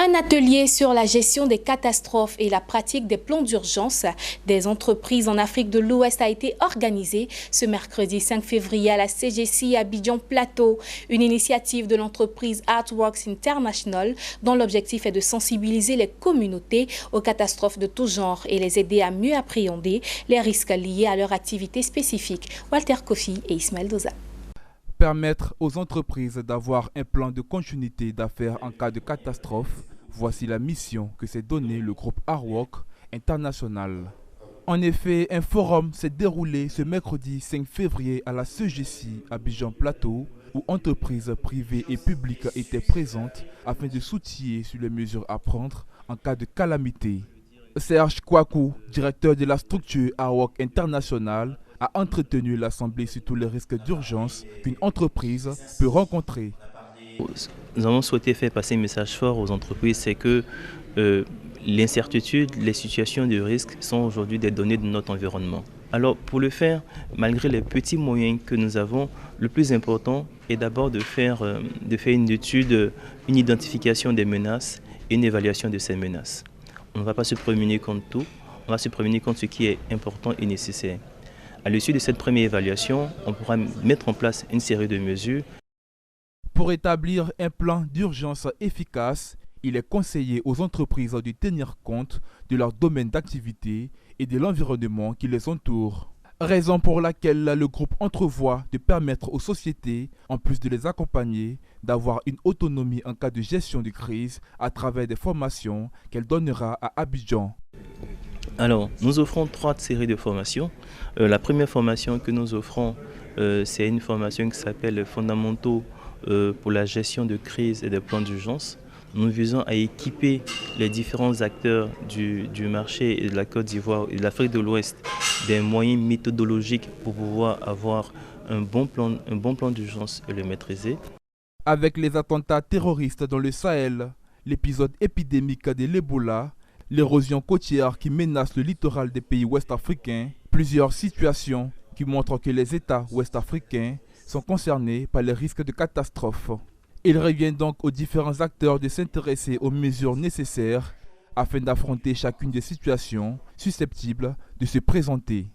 Un atelier sur la gestion des catastrophes et la pratique des plans d'urgence des entreprises en Afrique de l'Ouest a été organisé ce mercredi 5 février à la CGC Abidjan Plateau, une initiative de l'entreprise Artworks International dont l'objectif est de sensibiliser les communautés aux catastrophes de tout genre et les aider à mieux appréhender les risques liés à leur activité spécifique. Walter Kofi et Ismaël Doza. Permettre aux entreprises d'avoir un plan de continuité d'affaires en cas de catastrophe, voici la mission que s'est donnée le groupe Artworks International. En effet, un forum s'est déroulé ce mercredi 5 février à la CGC Abidjan Plateau, où entreprises privées et publiques étaient présentes afin de s'outiller sur les mesures à prendre en cas de calamité. Serge Kouakou, directeur de la structure Artworks International, a entretenu l'Assemblée sur tous les risques d'urgence qu'une entreprise peut rencontrer. Nous avons souhaité faire passer un message fort aux entreprises, c'est que l'incertitude, les situations de risque sont aujourd'hui des données de notre environnement. Alors pour le faire, malgré les petits moyens que nous avons, le plus important est d'abord de faire une étude, une identification des menaces et une évaluation de ces menaces. On ne va pas se prémunir contre tout, on va se prémunir contre ce qui est important et nécessaire. À l'issue de cette première évaluation, on pourra mettre en place une série de mesures. Pour établir un plan d'urgence efficace, il est conseillé aux entreprises de tenir compte de leur domaine d'activité et de l'environnement qui les entoure. Raison pour laquelle le groupe entrevoit de permettre aux sociétés, en plus de les accompagner, d'avoir une autonomie en cas de gestion de crise à travers des formations qu'elle donnera à Abidjan. Alors, nous offrons 3 séries de formations. La première formation que nous offrons, c'est une formation qui s'appelle Fondamentaux pour la gestion de crise et des plans d'urgence. Nous visons à équiper les différents acteurs du marché et de la Côte d'Ivoire et de l'Afrique de l'Ouest des moyens méthodologiques pour pouvoir avoir un bon plan d'urgence et le maîtriser. Avec les attentats terroristes dans le Sahel, l'épisode épidémique de l'Ebola, l'érosion côtière qui menace le littoral des pays ouest-africains, plusieurs situations qui montrent que les États ouest-africains sont concernés par les risques de catastrophe. Il revient donc aux différents acteurs de s'intéresser aux mesures nécessaires afin d'affronter chacune des situations susceptibles de se présenter.